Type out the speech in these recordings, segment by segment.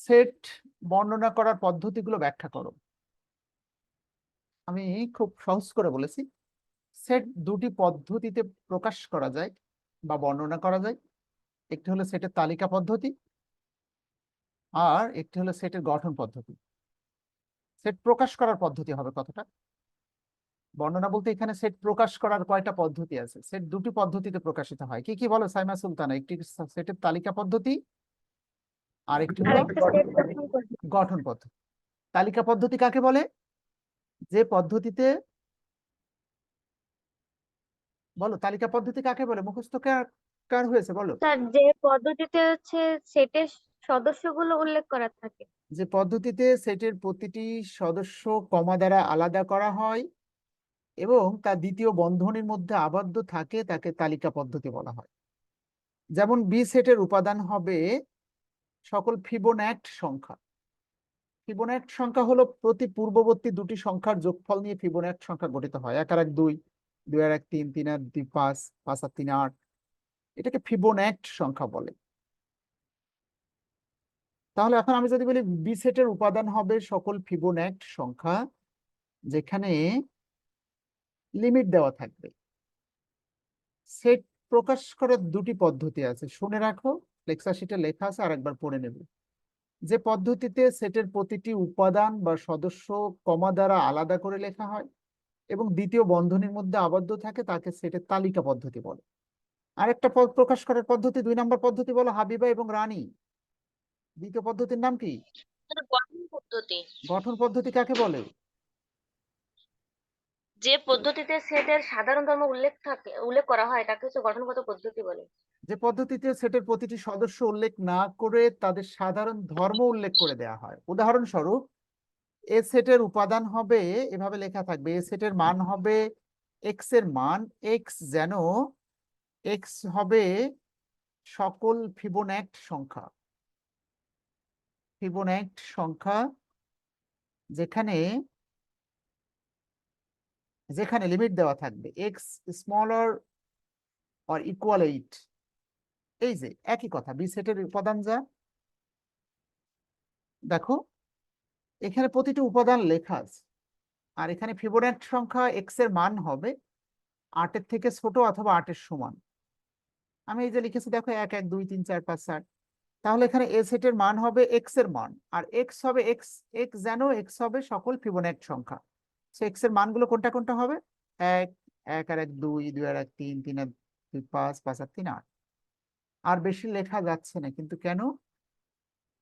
Set বর্ণনা করার পদ্ধতিগুলো ব্যাখ্যা করো। আমি খুব সহজ করে বলেছি, সেট দুটি পদ্ধতিতে প্রকাশ করা যায় বা বর্ণনা করা যায়। একটি হলো সেটের তালিকা পদ্ধতি, আর একটি হলো সেটের গঠন পদ্ধতি। সেট প্রকাশ করার পদ্ধতি হবে কথাটা, বর্ণনা বলতে এখানে সেট প্রকাশ করার কয়টা পদ্ধতি আছে। সেট দুটি পদ্ধতিতে প্রকাশিত হয়, কি কি বলো সাইমা সুলতানা? একটি সেটের তালিকা পদ্ধতি, আর একটি হলো গঠন পদ্ধতি। তালিকা পদ্ধতি কাকে বলে? যে পদ্ধতিতে, বলো তালিকা পদ্ধতি কাকে বলে? মুখস্থ কার কার হয়েছে বলো? স্যার, যে পদ্ধতিতে হচ্ছে সেটের সদস্যগুলো উল্লেখ করা থাকে। যে পদ্ধতিতে সেটের প্রতিটি সদস্য কমা দ্বারা আলাদা করা হয় এবং তা দ্বিতীয় বন্ধনীর মধ্যে আবদ্ধ থাকে তাকে তালিকা পদ্ধতি বলা হয়। যেমন বি সেটের উপাদান হবে সকল ফিবোনাক্ট সংখ্যা। ফিবোনাক্ট সংখ্যা হলো প্রতি পূর্ববর্তী দুটি সংখ্যার যোগফল নিয়ে ফিবোনাক্ট সংখ্যা গঠিত হয়। 1 আর 1 2, 2 আর 1 3, 3 আর 2 5, 5 আর 3 8। এটাকে ফিবোনাক্ট সংখ্যা বলে। তাহলে এখন আমি যদি বলি বি সেটের উপাদান হবে সকল ফিবোনাক্ট সংখ্যা, যেখানে লিমিট দেওয়া থাকবে। সেট প্রকাশ করার দুটি পদ্ধতি আছে, শুনে রাখো, লেকচার শিটে লেখা আছে, আরেকবার পড়ে নেবে। যে পদ্ধতিতে সেটের প্রতিটি উপাদান বা সদস্য কমা দ্বারা আলাদা করে লেখা হয় এবং দ্বিতীয় বন্ধনীর মধ্যে আবদ্ধ থাকে তাকে সেটের তালিকা পদ্ধতি বলে। আরেকটা পদ প্রকাশ করার পদ্ধতি 2 নম্বর পদ্ধতি বলো, হাবিবা এবং রানী। দ্বিতীয় পদ্ধতির নাম কি? গঠন পদ্ধতি। গঠন পদ্ধতি কাকে বলে? যে পদ্ধতিতে সেটের সাধারণ ধর্ম উল্লেখ করা হয় তাকে হচ্ছে গঠনগত পদ্ধতি বলে। যে পদ্ধতিতে সেটের প্রতিটি সদস্য উল্লেখ না করে তাদের সাধারণ ধর্ম উল্লেখ করে দেওয়া হয়। উদাহরণস্বরূপ, এ সেটের উপাদান হবে, এভাবে লেখা থাকবে, এ সেটের মান হবে এক্স এর মান, এক্স যেন এক্স হবে সকল ফিবোনাক্ট সংখ্যা। ফিবোনাক্ট সংখ্যা যেখানে যেখানে লিমিট দেওয়া থাকবে এক্স স্মলার অর ইকুয়াল 8। এই যে একই কথা, বি সেটের উপাদান যা, দেখো এখানে প্রতিটি উপাদান লেখা আছে, আর এখানে ফিবোনাক্ট সংখ্যা এক্স এর মান হবে 8 এর থেকে ছোট অথবা 8 এর সমান। আমি এই যে লিখেছি দেখো 1 1 2 3 4 5 7। তাহলে এখানে এ সেটের মান হবে এক্স এর মান, আর এক্স হবে এক্স, এক্স যেন এক্স হবে সকল ফিবোনাক্ট সংখ্যা। সো এক্স এর মানগুলো কোনটা কোনটা হবে? 1 1 আর 1 2, 2 আর 1 3, 3 আর 2 5, 5 আর 3 8। আর বেশি লেখা যাচ্ছে না, কিন্তু কেন?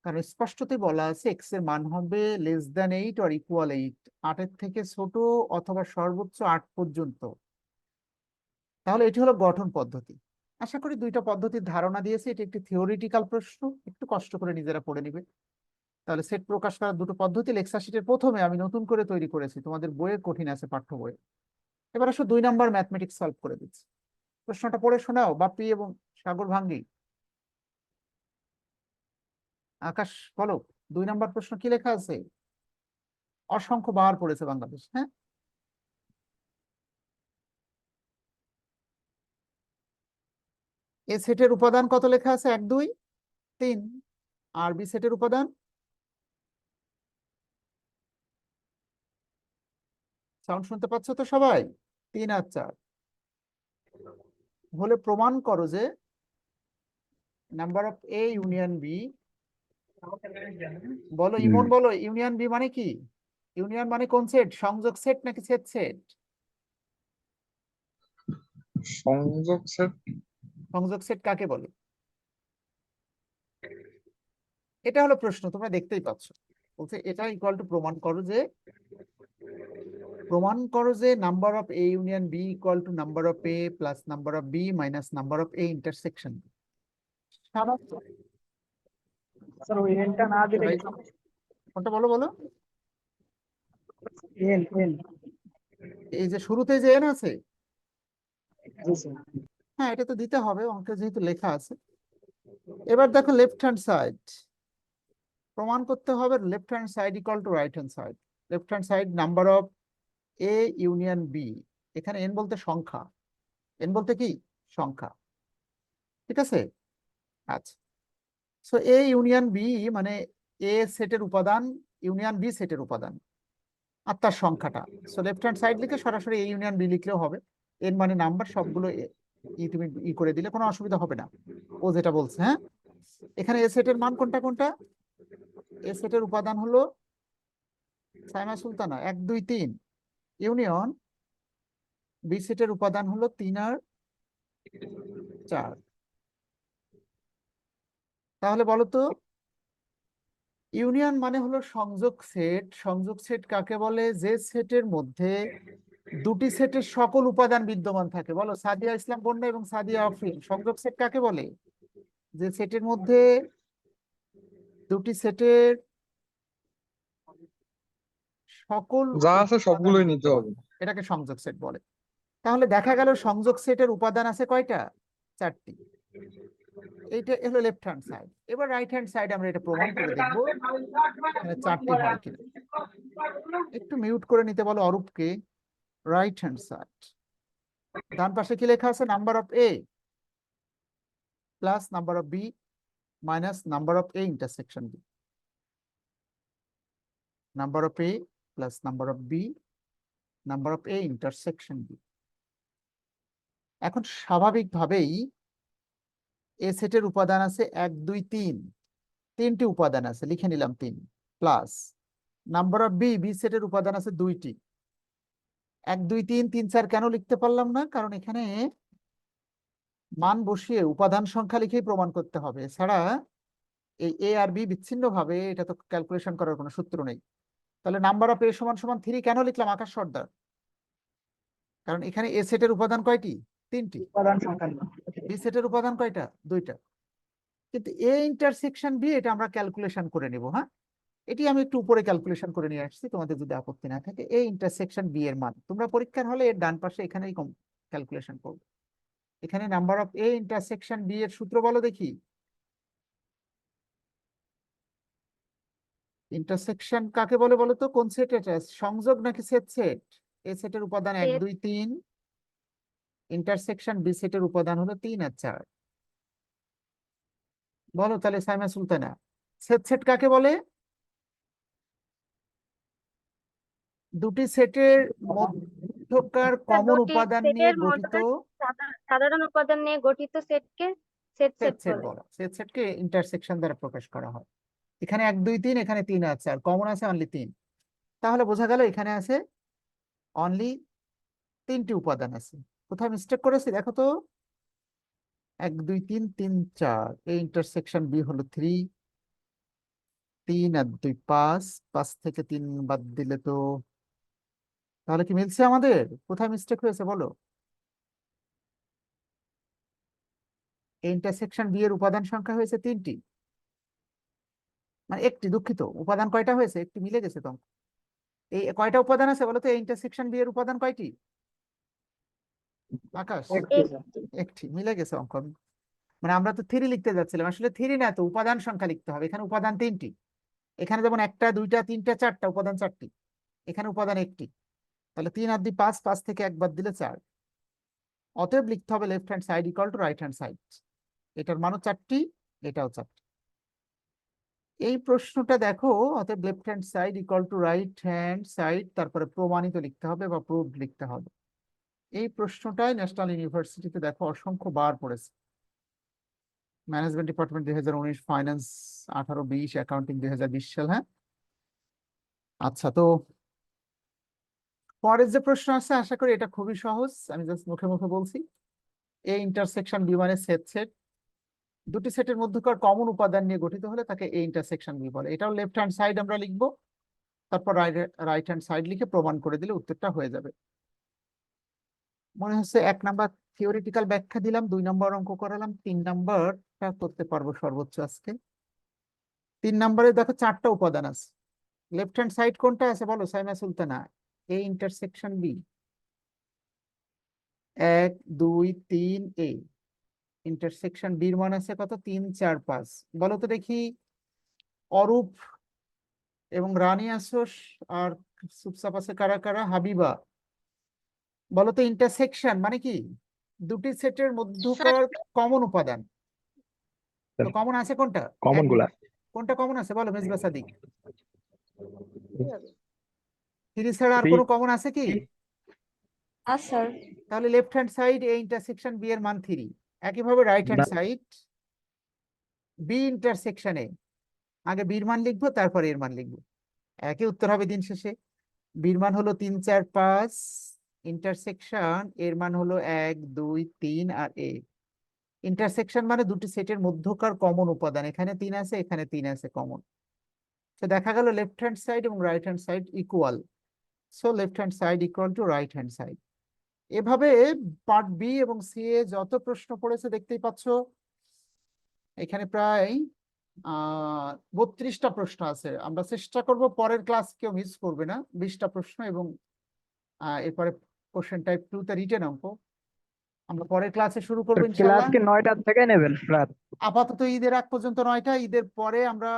কারণ স্পষ্টতই বলা আছে এক্স এর মান হবে লেস দ্যান 8 অর ইকুয়াল 8, 8 এর থেকে ছোট অথবা সর্বোচ্চ 8 পর্যন্ত। তাহলে এটি হলো গঠন পদ্ধতি। আশা করি দুইটা পদ্ধতির ধারণা দিয়েছি। এটি একটি থিওরিটিক্যাল প্রশ্ন, একটু কষ্ট করে নিজেরা পড়ে নিবে। তাহলে সেট প্রকাশ করার দুটো পদ্ধতি লেকচার শিটের প্রথমে আমি নতুন করে তৈরি করেছি, তোমাদের বইয়ে কঠিন আছে, পাঠ্য বইয়ে। এবার আসো 2 নাম্বার ম্যাথমেটিক্স সলভ করে দিচ্ছি। প্রশ্নটা পড়ে শোনাও বাপি এবং সাগর ভাঙ্গি। আকাশ বলো, 2 নাম্বার প্রশ্ন কি লেখা আছে? অসংখ্য বার পড়েছে বাংলাদেশ, হ্যাঁ। এ সেটের উপাদান কত লেখা আছে? 1 2 3। আর বি সেটের উপাদান সাউন্ড শুনতে পাচ্ছ তো সবাই? 3 আর 4। হলে প্রমাণ করো যে number of A union B, বলো ইমন বলো, ইউনিয়ন বি মানে কি? ইউনিয়ন মানে কোন সেট? সংযোগ সেট নাকি সেট সেট? সংযোগ সেট। সংযোগ সেট কাকে বলে? এটা হলো প্রশ্ন, তোমরা দেখতেই পাচ্ছ। বলছে এটা ইকুয়াল টু প্রমাণ করো যে number of A union B equal to number of A plus number of B minus number of A intersection. Sir ওই এলটা না দিলে কোনটা বলো বলো? এল এল। এই যে শুরুতে যে এন আছে, জি স্যার। হ্যাঁ এটা তো দিতে হবে, অঙ্কে যেহেতু লেখা আছে। এবার দেখো লেফট হ্যান্ড সাইড প্রমাণ করতে হবে, left hand side equal to right hand side. Left hand side number of A union B, এখানে এন বলতে সংখ্যা, এন বলতে কি সংখ্যা, ঠিক আছে? আচ্ছা, সো এ ইউনিয়ন বি মানে এ সেটের উপাদান ইউনিয়ন বি সেটের উপাদান আর তার সংখ্যাটা। সো লেফট হ্যান্ড সাইড লিখে সরাসরি এ ইউনিয়ন বি লিখলেও হবে, এর মানে নাম্বার সবগুলো তুমি করে দিলে কোনো অসুবিধা হবে না, ও যেটা বলছে। হ্যাঁ, এখানে এ সেটের মান কোনটা কোনটা? এ সেটের উপাদান হলো সাইমা সুলতানা 1 2 3, ইউনিয়ন বি সেটের উপাদান হলো 3 আর 4। তাহলে বলো তো, ইউনিয়ন মানে হলো সংযোগ সেট। সংযোগ সেট কাকে বলে? যে সেটের মধ্যে দুটি সেটের সকল উপাদান বিদ্যমান থাকে। বলো, সাদিয়া ইসলাম বন্যা এবং সাদিয়া আফরিন সংযোগ সেট কাকে বলে? যে সেটের মধ্যে দুটি সেটের সকল যা আছে উপাদান সবগুলোই নিতে বিদ্যমান, হবে। এটাকে সংযোগ সেট বলে। তাহলে দেখা গেল সংযোগ সেটের উপাদান আছে কয়টা? 4টি। এইটা হলো লেফট হ্যান্ড সাইড। এবার রাইট হ্যান্ড সাইড আমরা এটা প্রমাণ করে দেখবো এখানে 4টি হয় কিনা। একটু মিউট করে নিতে বলো অরূপকে। রাইট হ্যান্ড সাইড, ডান পাশে কি লেখা আছে? Number of A plus number of B minus number of A intersection B. Number of A plus number of B number of A intersection B. এখন স্বাভাবিকভাবেই এ সেটের উপাদান আছে 1 2 3, 3টি উপাদান আছে, লিখে নিলাম 3, plus number of B, B সেটের উপাদান আছে 2টি। 1 2 3 3 4 কেন লিখতে পারলাম না? কারণ এখানে মান বসিয়ে উপাদান সংখ্যা লিখেই প্রমাণ করতে হবে, এছাড়া এই এ আর বি বিচ্ছিন্ন ভাবে এটা তো ক্যালকুলেশন করার কোনো সূত্র নেই। তাহলে নাম্বার অফ এ সমান সমান 3 কেন লিখলাম আকাশ সর্দার? কারণ এখানে এ সেটের উপাদান কয়টি? 3টি। উপাদান সংখ্যা নিলাম। বি সেটের উপাদান কয়টা? 2টা। কিন্তু এ ইন্টারসেকশন বি এটা আমরা ক্যালকুলেশন করে নিব। হ্যাঁ, এটি আমি একটু উপরে ক্যালকুলেশন করে নিয়ে আসছি, তোমাদের যদি আপত্তি না থাকে। এ ইন্টারসেকশন বি এর মান তোমরা পরীক্ষার হলে এর ডান পাশে এখানেই ক্যালকুলেশন করবে। এখানে number of A intersection B এর সূত্র বলো দেখি। ইন্টারসেকশন কাকে বলে বলো তো? কোন সেট এটা? সংযোগ নাকি সেট? সেট। এ সেটের উপাদান 1 সেট। 2 3, ইন্টারসেকশন বি সেটের উপাদান হলো 3 আর 4। বলো তাহলে সাইমা সুলতানা, সেট সেট কাকে বলে? দুটি সেটের মধ্যকার কমন দুটি উপাদান নিয়ে সেটের গঠিত মধ্যকার সাধারণ উপাদান নিয়ে গঠিত সেটকে সেট সেট সেট সেট বলে। বলা। সেট সেটকে ইন্টারসেকশন দ্বারা প্রকাশ করা হয়। এখানে 1 2 3, এখানে 3 আছে, আর কমন আছে অনলি 3। তাহলে বোঝা গেল এখানে আছে অনলি 3টি উপাদান আছে। কোথাও মিস্টেক করেছি দেখো তো। 1 2 3 3 4, এই ইন্টারসেকশন বি হলো 3, 3 আর 2 5, 5 থেকে 3 বাদ দিলে তো তাহলে কি মিলছে আমাদের? কোথায় মিস্টেক হয়েছে বলো? এই ইন্টারসেকশন বি এর উপাদান সংখ্যা হয়েছে 3টি, মানে একটি, দুঃখিত, উপাদান কয়টা হয়েছে? একটি, মিলে গেছে তো। এই কয়টা উপাদান আছে বলো তো? এই ইন্টারসেকশন বি এর উপাদান কয়টি? আকাশ, একটি স্যার। একটি, মিলে গেছে অঙ্ক। মানে আমরা তো 3 লিখতে যাচ্ছিলাম, আসলে 3 না, তো উপাদান সংখ্যা লিখতে হবে। এখানে উপাদান 3টি, এখানে যেমন 1টা 2টা 3টা 4টা উপাদান 4টি, এখানে উপাদান একটি। তাহলে 3 আর 2 5, 5 থেকে 1 বাদ দিলে 4। অতএব লিখতে হবে left hand side equal to right hand side. এটার মানও 4টি, এটাও 4টি। এই প্রশ্নটা দেখো, অতএব left hand side equal to right hand side, তারপরে প্রমাণিত লিখতে হবে বা প্রুভড লিখতে হবে। এই প্রশ্নটাই ন্যাশনাল ইউনিভার্সিটিতে দেখো অসংখ্য বার পড়েছে। ম্যানেজমেন্ট ডিপার্টমেন্ট 2019, ফাইন্যান্স 18-20, অ্যাকাউন্টিং 2020 সাল। হ্যাঁ, আচ্ছা, তো পরের যে প্রশ্ন আছে আশা করি এটা খুবই সহজ, আমি জাস্ট মুখে মুখে বলছি। এ ইন্টারসেকশন বি মানে সেট সেট, দুটি সেটের মধ্যকার কমন উপাদান নিয়ে গঠিত হলে তাকে এ ইন্টারসেকশন বি বলে। এটাও লেফট হ্যান্ড সাইড আমরা লিখবো, তারপর রাইট হ্যান্ড সাইড লিখে প্রমাণ করে দিলে উত্তরটা হয়ে যাবে। মনে হচ্ছে 1 নাম্বার থিওরিটিক্যাল ব্যাখ্যা দিলাম, 2 নম্বর অঙ্ক করালাম, 3 নাম্বারটা করতে পারবো সর্বোচ্চ আজকে। 3 নম্বরে দেখো 4টা উপাদান আছে। লেফট হ্যান্ড সাইড কোনটা আছে বলো Saima Sultana? A intersection B, 1 2 3 A. Intersection বির মান আছে কত? 3 4 5। বলো তো দেখি, অরূপ এবং রানী আসোস আর সুপসাপ আছে কারা কারা? হাবিবা, বলো তো ইন্টারসেকশন মানে কি? দুটি সেটের মধ্যকার কমন উপাদান। তো কমন আছে কোনটা? কমন গুলা কোনটা কমন আছে বলো মেজবা সাদিক? কি হবে? 3 ছাড়া আর Three. কোনো কমন আছে কি? স্যার তাহলে left hand side A intersection B এর মান 3। একইভাবে রাইট হ্যান্ড না। সাইড বি ইন্টারসেকশনে আগে বির মান লিখবো তারপর এর মান লিখবো, একই উত্তর হবে দিন শেষে। বির মান হলো 3 4 5, ইন্টারসেকশন এর মান হলো 1 2 3 আর এ। ইন্টারসেকশন মানে দুটি সেটের মধ্যকার কমন উপাদান, এখানে 3 আছে এখানে 3 আছে কমন। তো দেখা গেল লেফট হ্যান্ড সাইড এবং right hand side equal, so left hand side equal to right hand side. এভাবে পার্ট বি এবং সি এ যত প্রশ্ন পড়েছে দেখতেই পাচ্ছ, এখানে প্রায় 32টা প্রশ্ন আছে। আমরা চেষ্টা করব পরের ক্লাস কেউ মিস করবে না, 20টা প্রশ্ন এবং এরপরে কোশ্চেন টাইপ 2 তে রিটেন অঙ্ক আমরা পরের ক্লাসে শুরু করবো ক্লাস ইনশাআল্লাহ। কি 9টা থেকে নেবেন রাত? আপাতত ঈদের আগ পর্যন্ত 9টা, ঈদের পরে আমরা